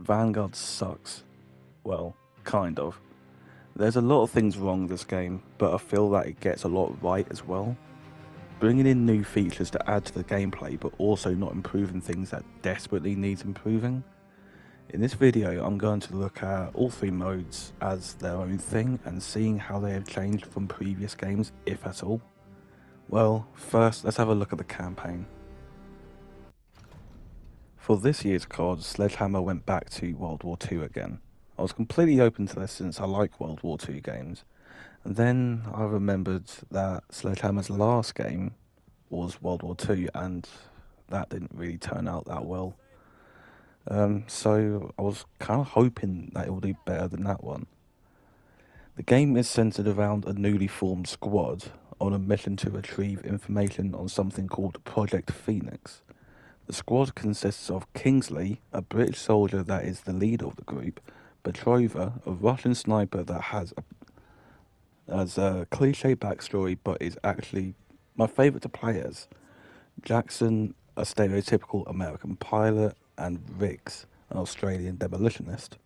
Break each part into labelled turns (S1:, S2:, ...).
S1: Vanguard sucks. Well, kind of. There's a lot of things wrong with this game, but I feel that it gets a lot right as well. Bringing in new features to add to the gameplay, but also not improving things that desperately needs improving. In this video, I'm going to look at all three modes as their own thing and seeing how they have changed from previous games, if at all. Well, first, let's have a look at the campaign. For this year's COD, Sledgehammer went back to World War II again. I was completely open to this since I like World War II games, and then I remembered that Sledgehammer's last game was World War II, and that didn't really turn out that well. So I was kind of hoping that it would do better than that one. The game is centered around a newly formed squad on a mission to retrieve information on something called Project Phoenix. The squad consists of Kingsley, a British soldier that is the leader of the group, Petrova, a Russian sniper that has a cliche backstory but is actually my favourite to play as, Jackson, a stereotypical American pilot, and Riggs, an Australian demolitionist.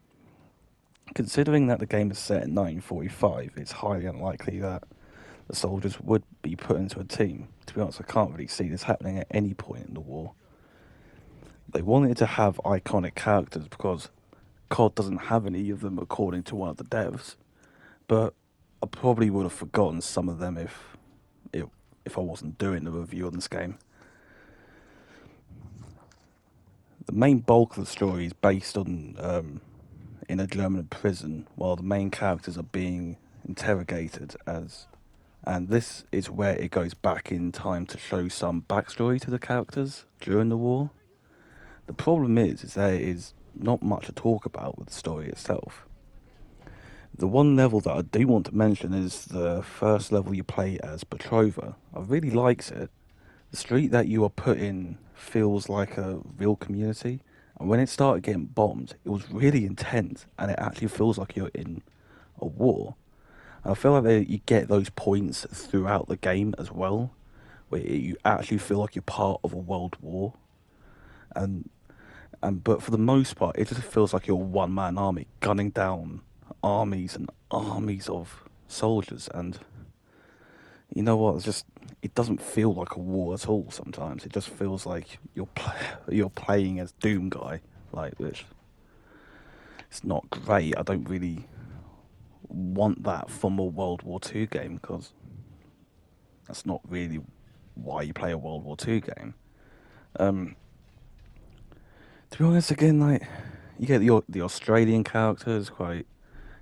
S1: Considering that the game is set in 1945, it's highly unlikely that the soldiers would be put into a team. To be honest, I can't really see this happening at any point in the war. They wanted to have iconic characters because COD doesn't have any of them according to one of the devs, but I probably would have forgotten some of them if I wasn't doing the review on this game. The main bulk of the story is based on in a German prison while the main characters are being interrogated and this is where it goes back in time to show some backstory to the characters during the war. The problem is there is not much to talk about with the story itself. The one level that I do want to mention is the first level you play as Petrova. I really likes it. The street that you are put in feels like a real community, and when it started getting bombed, it was really intense, and it actually feels like you're in a war. And I feel like you get those points throughout the game as well, where you actually feel like you're part of a world war. And but for the most part, it just feels like you're a one-man army gunning down armies and armies of soldiers. And you know what? It doesn't feel like a war at all. Sometimes it just feels like you're playing as Doom Guy, like, which it's not great. I don't really want that from a World War II game because that's not really why you play a World War II game. To be honest, again, like you get the Australian character is quite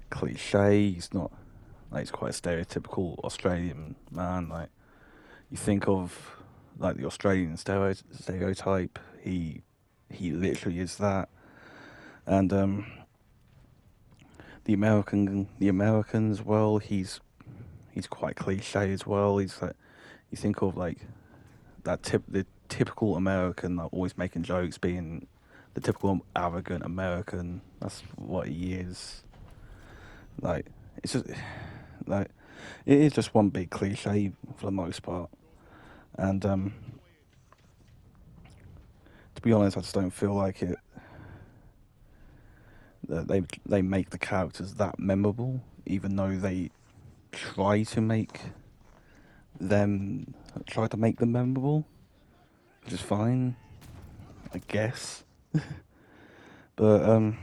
S1: cliche. He's not like he's quite a stereotypical Australian man. Like you think of like the Australian stereotype. He literally is that. And the Americans, well, he's quite cliche as well. He's like you think of like the typical American, like always making jokes, being the typical arrogant American. That's what he is. Like it's just like it is just one big cliche for the most part. And to be honest, I just don't feel like it. That they make the characters that memorable, even though they try to make them memorable, which is fine, I guess. But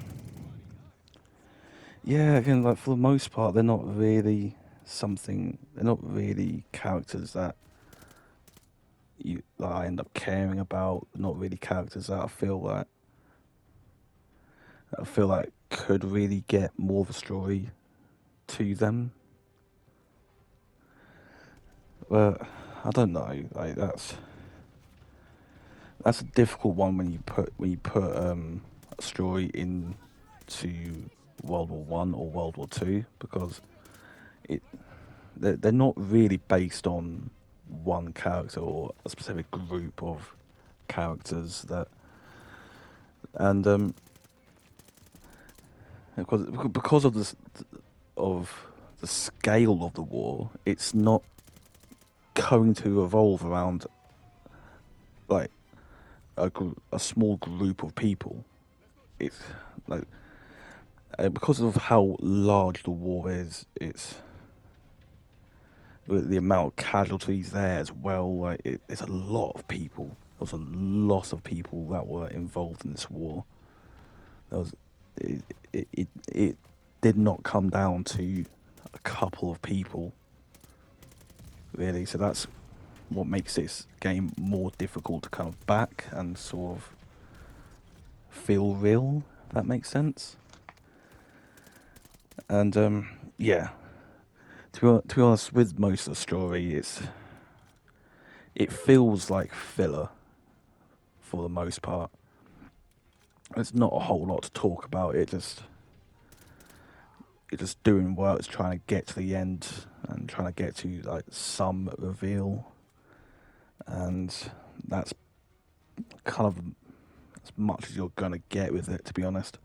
S1: yeah, again, like for the most part, they're not really something. They're not really characters that I end up caring about. Not really characters that I feel like could really get more of a story to them. But I don't know. Like that's a difficult one when you put a story into World War One or World War Two because it they're not really based on one character or a specific group of characters that and because of this of the scale of the war, it's not going to revolve around like a small group of people. It's like because of how large the war is, it's the amount of casualties there as well. Like it's a lot of people. There was a lot of people that were involved in this war. There was it did not come down to a couple of people, really. So that's what makes this game more difficult to kind of back and sort of feel real. If that makes sense. And yeah, to be honest, with most of the story, it feels like filler for the most part. There's not a whole lot to talk about. It just doing work, it's trying to get to the end and trying to get to like some reveal, and that's kind of as much as you're gonna get with it, to be honest.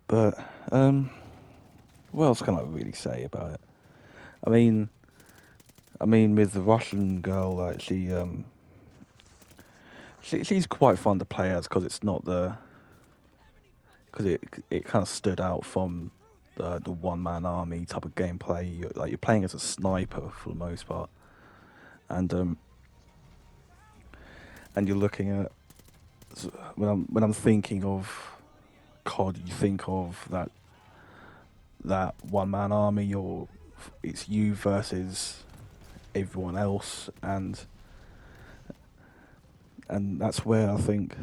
S1: But what else can I really say about it? I mean, with the Russian girl, like she's quite fun to play as because it's not because it kind of stood out from the one man army type of gameplay. You're playing as a sniper for the most part, and you're looking at when I'm thinking of COD, you think of that one man army, or it's you versus everyone else, and that's where I think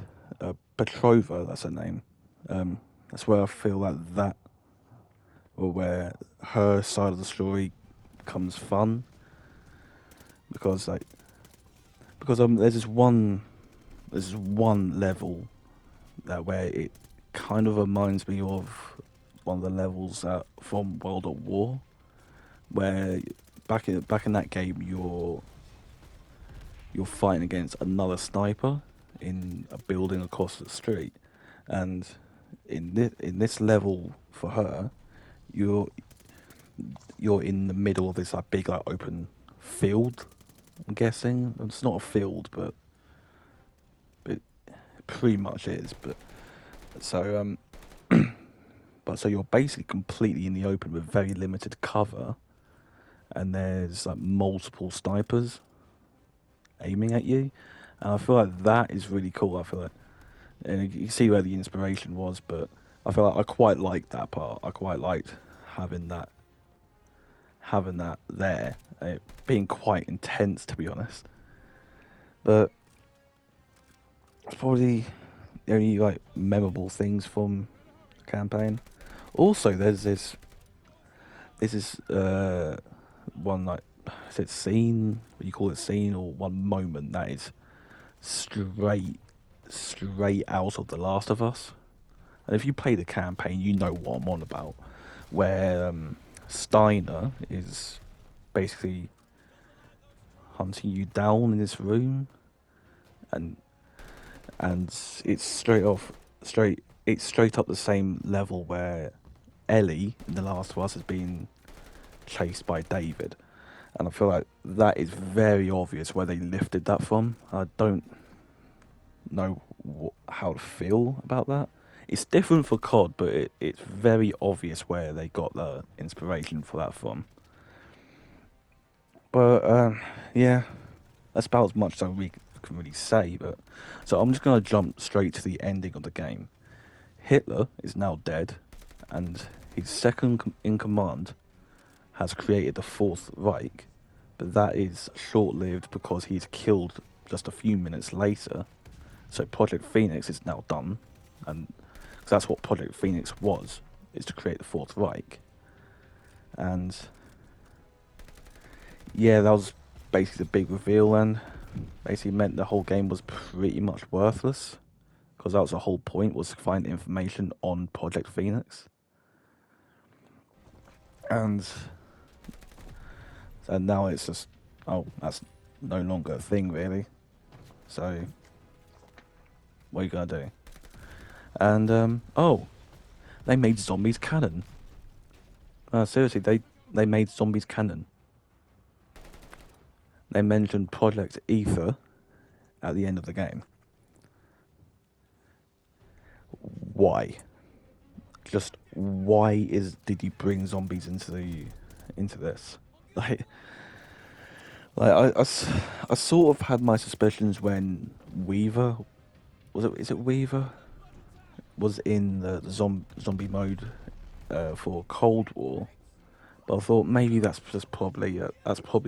S1: Petrova, that's her name. That's where I feel that or where her side of the story becomes fun, because there's this one level that where it kind of reminds me of one of the levels from World at War, where back in that game you're fighting against another sniper in a building across the street, and in this level for her, you're in the middle of this like big like open field. I'm guessing it's not a field, but it pretty much is. But so so you're basically completely in the open with very limited cover, and there's like multiple snipers aiming at you, and I feel like that is really cool. I feel like, and you can see where the inspiration was, but I feel like I quite liked that part. I quite liked having that there, being quite intense, to be honest. But it's probably the only like memorable things from the campaign. Also, there's this one like, is it scene? What you call it, scene, or one moment that is straight out of The Last of Us. And if you play the campaign, you know what I'm on about. Where Steiner is basically hunting you down in this room, and it's straight up the same level where Ellie in The Last of Us has been chased by David, and I feel like that is very obvious where they lifted that from. I don't know how to feel about that. It's different for COD, but it's very obvious where they got the inspiration for that from. But yeah, that's about as much as I can really say. But so I'm just gonna jump straight to the ending of the game. Hitler is now dead, and his second in command has created the Fourth Reich, but that is short-lived because he's killed just a few minutes later. So Project Phoenix is now done, and cause that's what Project Phoenix was, is to create the Fourth Reich. And yeah, that was basically the big reveal, and basically meant the whole game was pretty much worthless, because that was the whole point, was to find information on Project Phoenix. And now it's just, oh, that's no longer a thing, really. So what are you gonna do? And oh, they made zombies canon. Seriously, they made zombies canon. They mentioned Project Ether at the end of the game. why? Just why did you bring zombies into this? Like, I sort of had my suspicions when Weaver is it Weaver was in the zombie mode for Cold War, but I thought maybe that's probably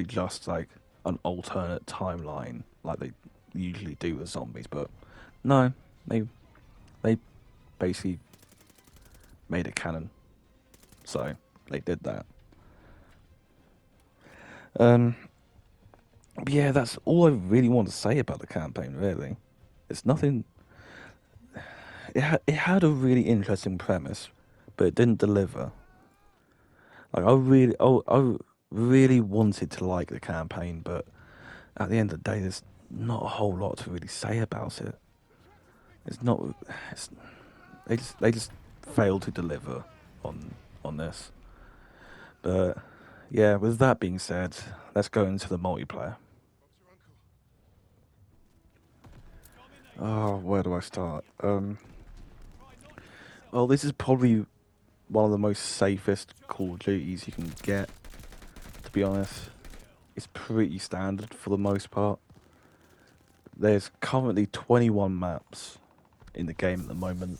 S1: just like an alternate timeline like they usually do with zombies, but no, they basically made it canon, so they did that. Um, but yeah, that's all I really want to say about the campaign. Really, it's nothing. It had a really interesting premise, but it didn't deliver. Like I really wanted to like the campaign, but at the end of the day, there's not a whole lot to really say about it. It's not. It's, they just failed to deliver on this. But yeah, with that being said, let's go into the multiplayer. Oh, where do I start? Well, this is probably one of the most safest Call of Duties you can get. To be honest, it's pretty standard for the most part. There's currently 21 maps in the game at the moment.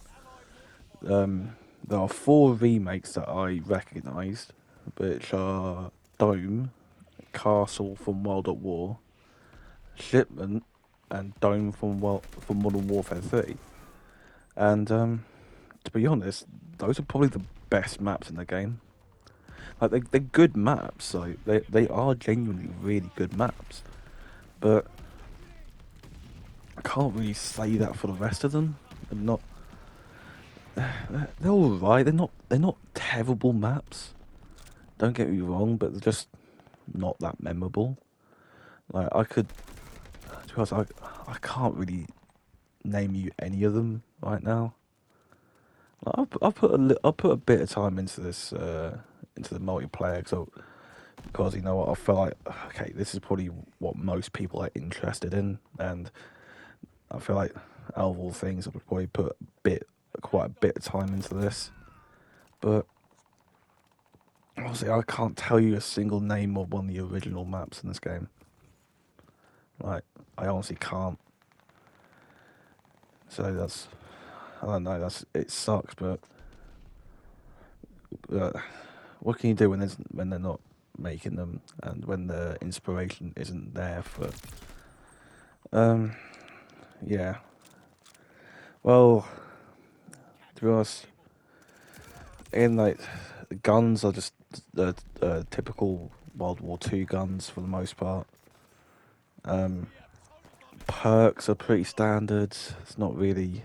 S1: There are 4 remakes that I recognised, which are Dome, Castle from World at War, Shipment, and Dome from Modern Warfare 3. And to be honest, those are probably the best maps in the game. Like they're good maps, like they are genuinely really good maps, but I can't really say that for the rest of them. They're not. They're all right. They're not terrible maps. Don't get me wrong, but they're just not that memorable. Like to be honest, I can't really name you any of them right now. Like, I'll put a bit of time into this into the multiplayer because you know what, I feel like okay, this is probably what most people are interested in, and I feel like out of all things, I would probably put quite a bit of time into this. But honestly, I can't tell you a single name of one of the original maps in this game. Like, I honestly can't. So I don't know. It sucks, but uh, what can you do when they're not making them, and when the inspiration isn't there for? Yeah. Well, to be honest, again, like the guns are just the typical World War Two guns for the most part. Um, Perks are pretty standard. It's not really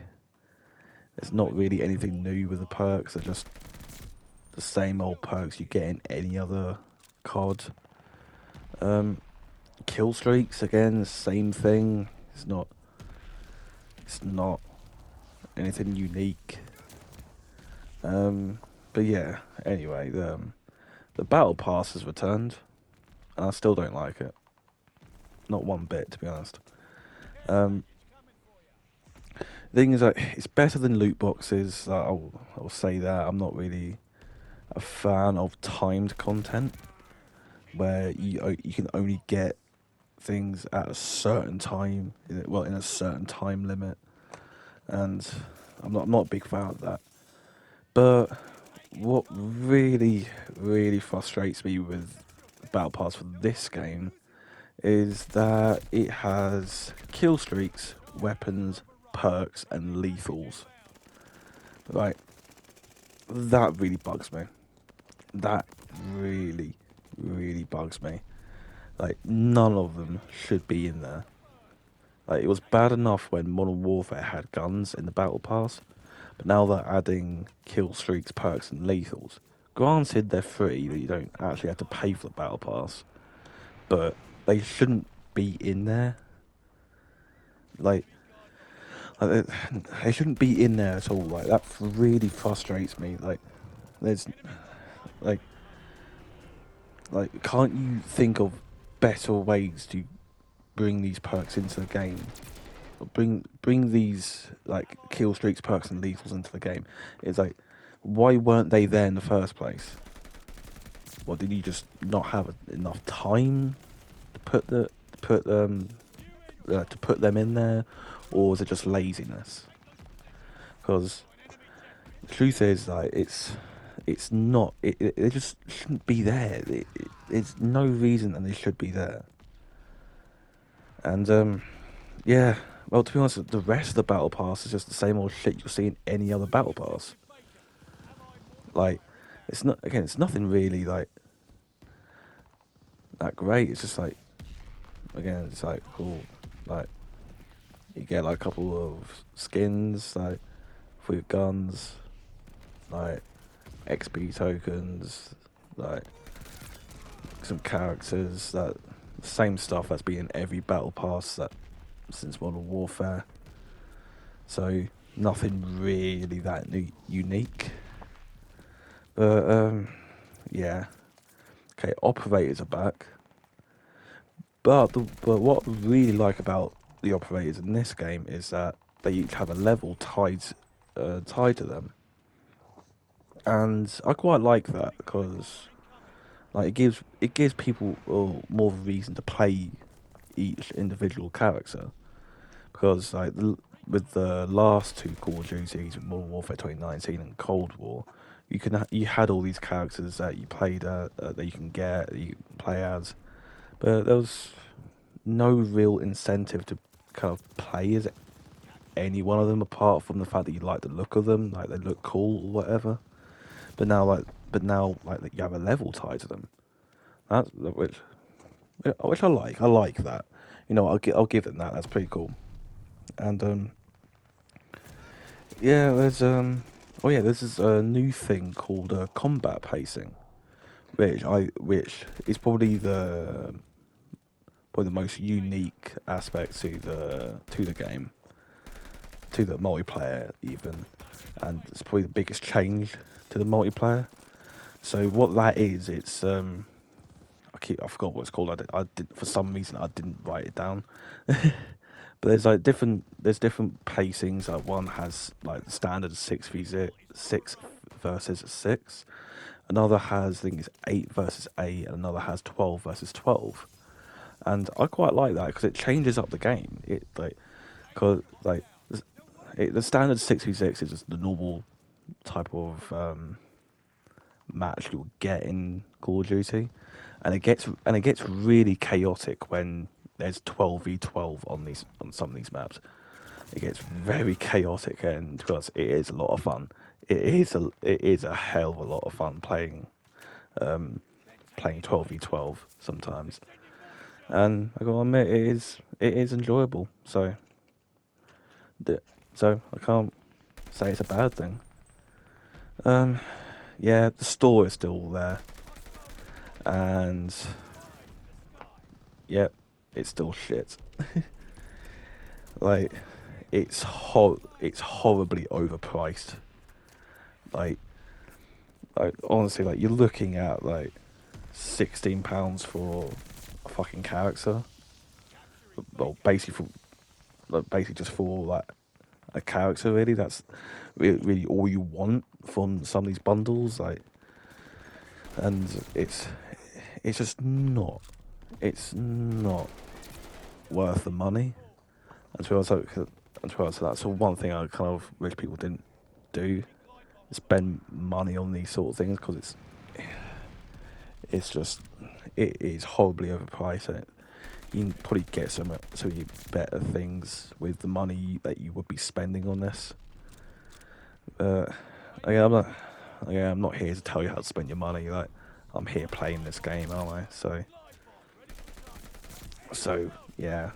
S1: anything new with the perks. They're just the same old perks you get in any other COD. Kill streaks again, the same thing. It's not anything unique. But yeah. Anyway, the battle pass has returned, and I still don't like it. Not one bit, to be honest. Um, thing is, like, it's better than loot boxes. I'll say that. I'm not really a fan of timed content where you can only get things at a certain time. Well, in a certain time limit, and I'm not a big fan of that. But what really frustrates me with Battle Pass for this game is that it has kill streaks, weapons, perks, and lethals. Right, that really bugs me. That really bugs me. Like, none of them should be in there. Like, it was bad enough when Modern Warfare had guns in the Battle Pass, but now they're adding kill streaks, perks, and lethals. Granted, they're free, that you don't actually have to pay for the Battle Pass, but they shouldn't be in there. Like, like they shouldn't be in there at all. Like, that really frustrates me. Like, there's like can't you think of better ways to bring these perks into the game? bring these like kill streaks, perks, and lethals into the game. It's like, why weren't they there in the first place? What, did you just not have enough time to to put them in there, or was it just laziness? Because the truth is, like, it's not. It just shouldn't be there. There's no reason that they should be there. And yeah. Well, to be honest, the rest of the battle pass is just the same old shit you'll see in any other battle pass. Like, it's not, again, it's nothing really like that great. It's just like, again, it's like cool. Like, you get like a couple of skins, like for your guns, like XP tokens, like some characters, that same stuff that's been in every battle pass that since Modern Warfare. So nothing really that unique. But yeah. Okay, operators are back. But what I really like about the operators in this game is that they each have a level tied to them, and I quite like that because like it gives people more of a reason to play each individual character. Because like with the last two Call of Duties, Modern Warfare 2019 and Cold War, you had all these characters that you played that you can get, that you can play as, but there was no real incentive to kind of play as any one of them apart from the fact that you like the look of them, like they look cool or whatever. But now you have a level tied to them. That's which I like. I like that. I'll give them that. That's pretty cool. And yeah, this is a new thing called combat pacing, which is probably the most unique aspect to the game, to the multiplayer even, and it's probably the biggest change to the multiplayer. So what that is, it's I forgot what it's called. I did for some reason I didn't write it down. But there's different pacings. Like one has like the standard 6 versus 6. Another has, I think it's 8 versus 8, and another has 12 versus 12. And I quite like that because it changes up the game. Cause like the standard 6v6 is just the normal type of match you'll get in Call of Duty, and it gets really chaotic when there's 12v12 on some of these maps. It gets very chaotic, and because it is a lot of fun. It is a hell of a lot of fun playing 12v12 sometimes. And I gotta admit, it is enjoyable. So I can't say it's a bad thing. Yeah, the store is still there, and yep, it's still shit. Like, it's horribly overpriced. Like, honestly, like you're looking at like £16 for a fucking character. Well, basically just for like a character. Really, that's really all you want from some of these bundles. Like, and it's just not. It's not worth the money. And to be honest, that's the one thing I kind of wish people didn't do. Spend money on these sort of things because it is horribly overpriced. And you can probably get some better things with the money that you would be spending on this. Again, I'm not here to tell you how to spend your money. Like, I'm here playing this game, aren't I? So yeah.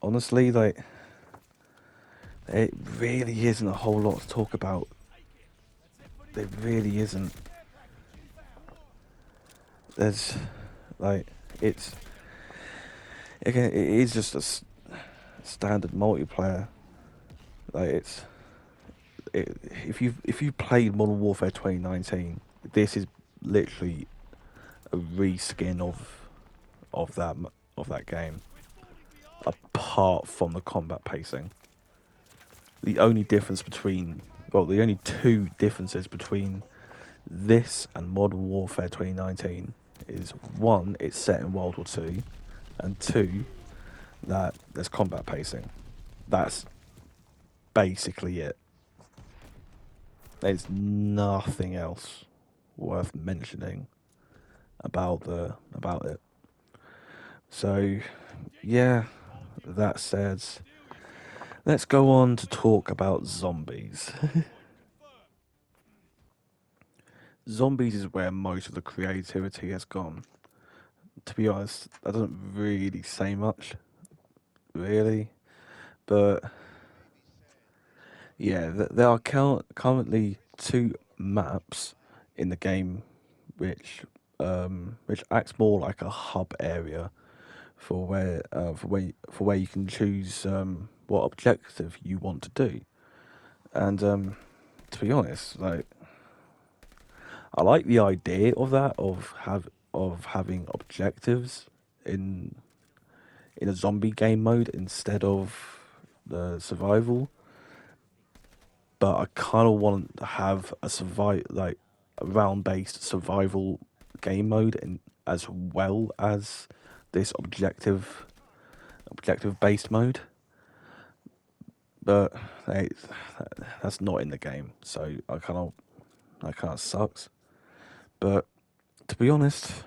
S1: Honestly, like, it really isn't a whole lot to talk about. It really isn't. There's, like, it's again, it is just a standard multiplayer. Like, if you played Modern Warfare 2019, this is literally a reskin of of that game, apart from the combat pacing. The only difference between, well, the only two differences between this and Modern Warfare 2019 is one, it's set in World War Two, and two, that there's combat pacing. That's basically it. There's nothing else worth mentioning about it. So, yeah, that said, let's go on to talk about zombies. Zombies is where most of the creativity has gone. To be honest, that doesn't really say much, really. But yeah, there are currently two maps in the game, which acts more like a hub area for where you can choose what objective you want to do. And to be honest, like I like the idea of that of having objectives in in a zombie game mode instead of the survival. But I kind of want to have a round based survival game mode and as well as this objective based mode. But hey, that's not in the game, so that kind of sucks. But to be honest,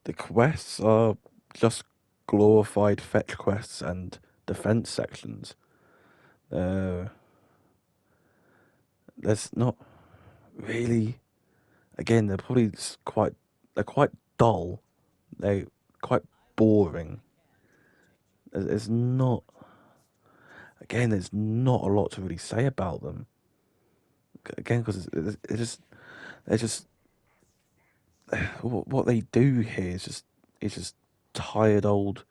S1: the quests are just glorified fetch quests and defense sections. Uh, there's not really. Again, they're quite dull. They're quite boring. There's not. Again, there's not a lot to really say about them. Again, because it's just they're just what they do here is just tired old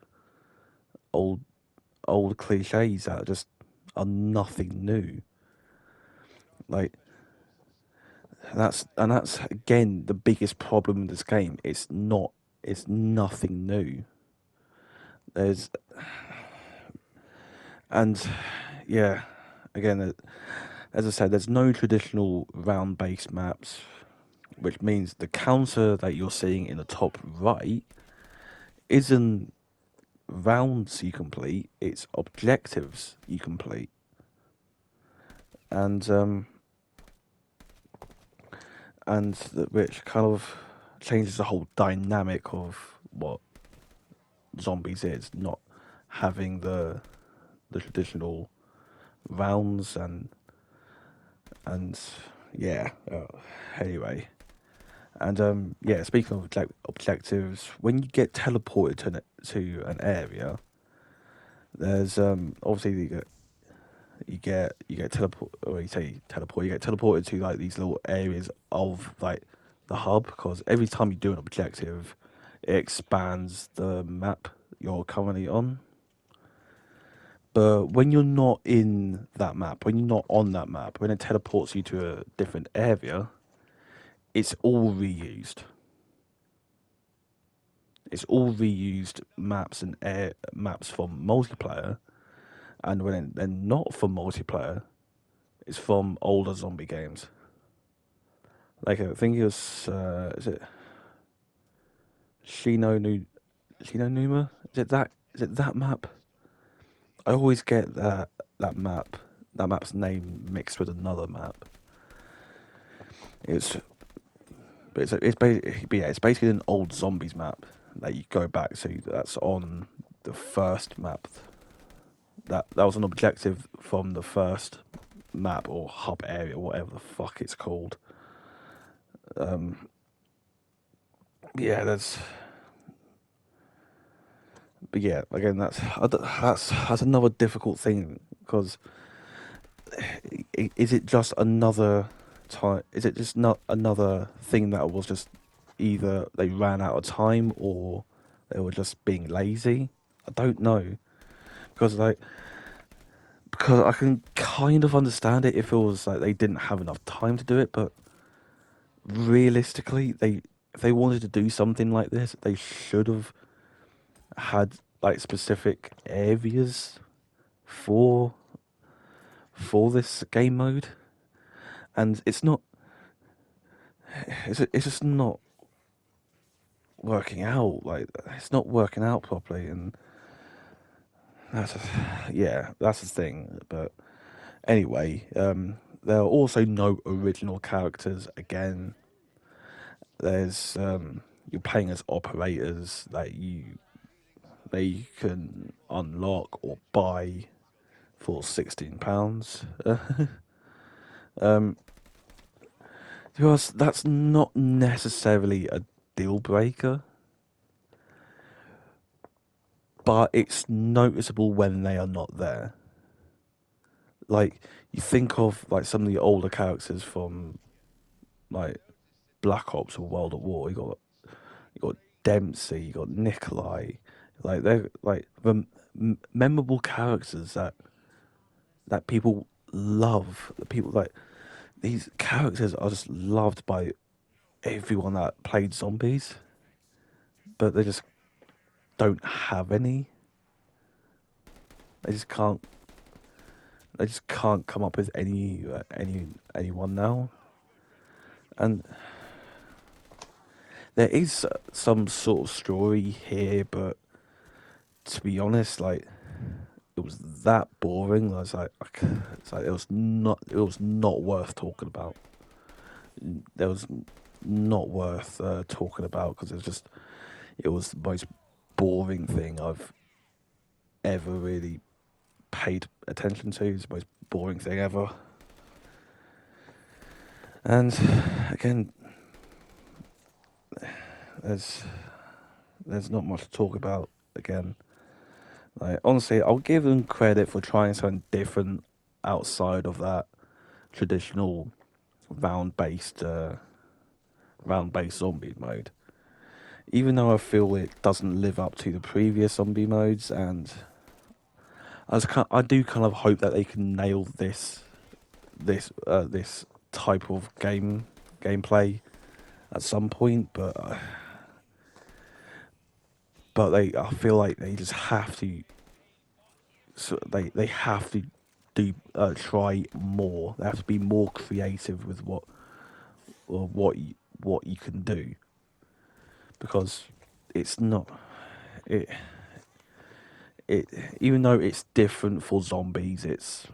S1: old cliches that just are nothing new. Like that's again the biggest problem in this game. It's nothing new. There's and yeah, again as I said, there's no traditional round based maps, which means the counter that you're seeing in the top right isn't rounds you complete, it's objectives you complete. And which kind of changes the whole dynamic of what zombies is, not having the traditional rounds and yeah. Anyway, and yeah. Speaking of objectives, when you get teleported to an area, there's obviously you get teleport, or you say teleport, you get teleported to like these little areas of like the hub, because every time you do an objective, it expands the map you're currently on. But when you're not in that map, when you're not on that map, when it teleports you to a different area, it's all reused. It's all reused maps and air maps from multiplayer, and when they're not from multiplayer, it's from older zombie games. Like I think it was, is it Shino Nu Shino Numa? Is it that map? I always get that map's name mixed with another map. It's but yeah, it's basically an old zombies map that you go back to. That's on the first map. That was an objective from the first map or hub area, whatever the fuck it's called. Yeah, but yeah, again, that's another difficult thing because is it just another time? Is it just not another thing that was just either they ran out of time or they were just being lazy? I don't know because because I can kind of understand it if it was like they didn't have enough time to do it, but realistically, they if they wanted to do something like this, they should have had like specific areas for this game mode, and it's just not working out. Like it's not working out properly, and that's yeah, that's the thing. But anyway, there are also no original characters. Again, there's you're playing as operators that you can unlock or buy for £16. Um, because that's not necessarily a deal breaker, but it's noticeable when they are not there. Like you think of like some of the older characters from like Black Ops or World at War. You got Dempsey, you got Nikolai. Like they're like the memorable characters that people love. People like these characters are just loved by everyone that played zombies, but they just don't have any. They just can't. They just can't come up with anyone now. And there is some sort of story here, but to be honest, like it was that boring. I was like, it's like it was not worth talking about. It was not worth talking about because it was the most boring thing I've ever really paid attention to. It's the most boring thing ever. And again, there's there's not much to talk about. Again, like honestly, I'll give them credit for trying something different outside of that traditional round based zombie mode. Even though I feel it doesn't live up to the previous zombie modes, and I do kind of hope that they can nail this type of gameplay at some point, but I feel like they just have to. So they have to do try more. They have to be more creative with what you can do, because it's not it it even though it's different for zombies, it's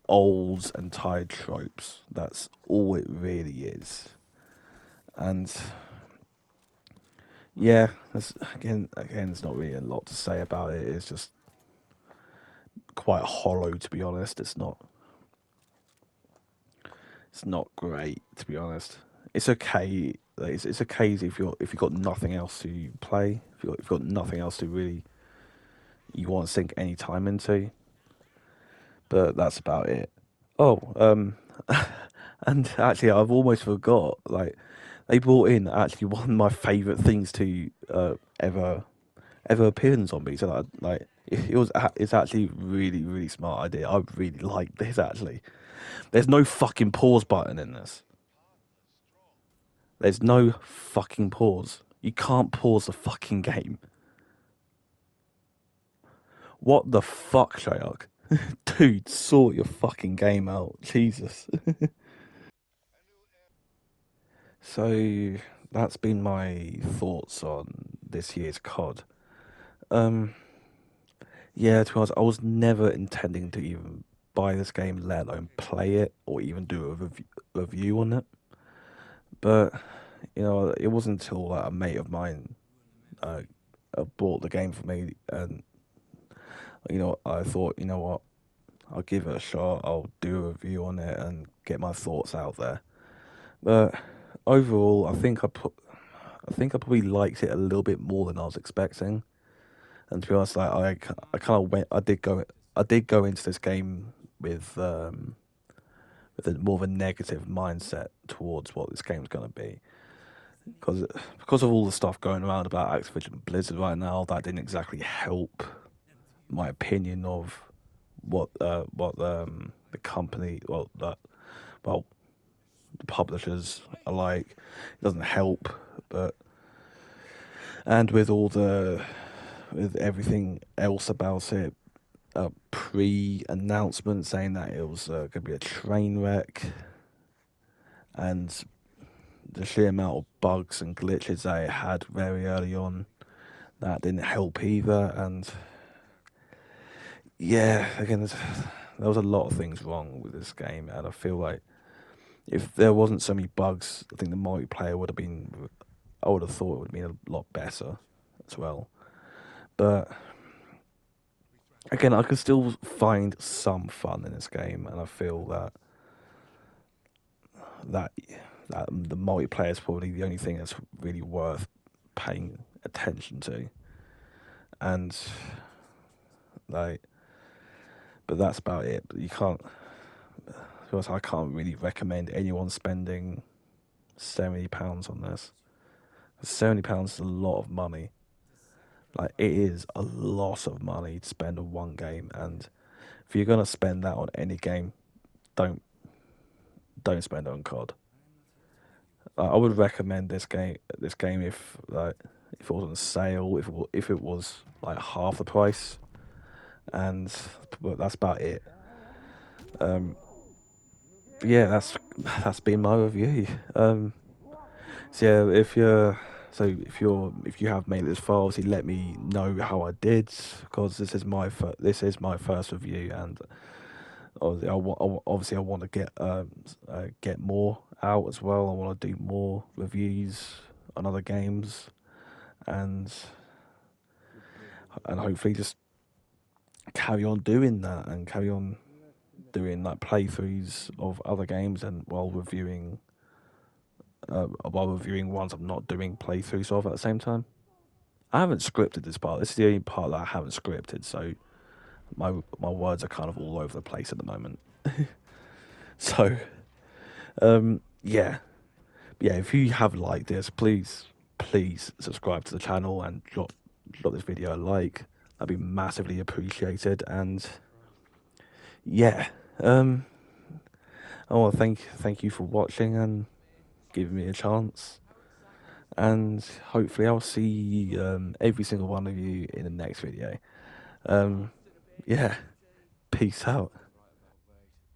S1: old and tired tropes. That's all it really is. And yeah, there's not really a lot to say about it. It's just quite hollow, to be honest. It's not great, to be honest. It's okay. Like, it's okay if you've got nothing else to play. If you've got nothing else to really you want to sink any time into. But that's about it. Oh, and actually, I've almost forgot. Like, they brought in actually one of my favourite things to ever appear in zombies. So like it's actually really smart idea. I really like this actually. There's no fucking pause button in this. There's no fucking pause. You can't pause the fucking game. What the fuck, Treyarch? Dude, sort your fucking game out. Jesus. So that's been my thoughts on this year's COD. Um, yeah, to be honest, I was never intending to even buy this game, let alone play it or even do a review on it. But it wasn't until like, a mate of mine uh, bought the game for me, and I thought, what, I'll give it a shot. I'll do a review on it and get my thoughts out there. But overall, I think I probably liked it a little bit more than I was expecting. And to be honest, like I kind of went, I did go into this game with a more of a negative mindset towards what this game's gonna be, because of all the stuff going around about Activision Blizzard right now. That didn't exactly help my opinion of what the company, well the publishers are like. It doesn't help, but And with everything else about it, a pre-announcement saying that it was going to be a train wreck, and the sheer amount of bugs and glitches that it had very early on, that didn't help either. And yeah, again, there was a lot of things wrong with this game, and I feel like if there wasn't so many bugs, I think the multiplayer would have been. I would have thought it would have been a lot better as well. But again, I can still find some fun in this game, and I feel that that the multiplayer is probably the only thing that's really worth paying attention to. And like, but that's about it. But you can't. Because I can't really recommend anyone spending £70 on this. £70 is a lot of money. Like it is a lot of money to spend on one game, and if you're gonna spend that on any game, don't don't spend it on COD. I would recommend this game. This game if it was on sale, if it was like half the price, and but that's about it. Um, yeah, that's been my review. So yeah, if you have made it this far, obviously let me know how I did, because this is my first review, and obviously I want to get more out as well. I want to do more reviews on other games, and hopefully just carry on doing that and carry on doing like playthroughs of other games, and while reviewing ones I'm not doing playthroughs of at the same time. I haven't scripted this part. This is the only part that I haven't scripted, so my words are kind of all over the place at the moment. So yeah, yeah. If you have liked this, please subscribe to the channel and drop this video a like. That'd be massively appreciated. And yeah, um, I want to thank you for watching and giving me a chance. And hopefully I'll see every single one of you in the next video. Um, yeah, peace out.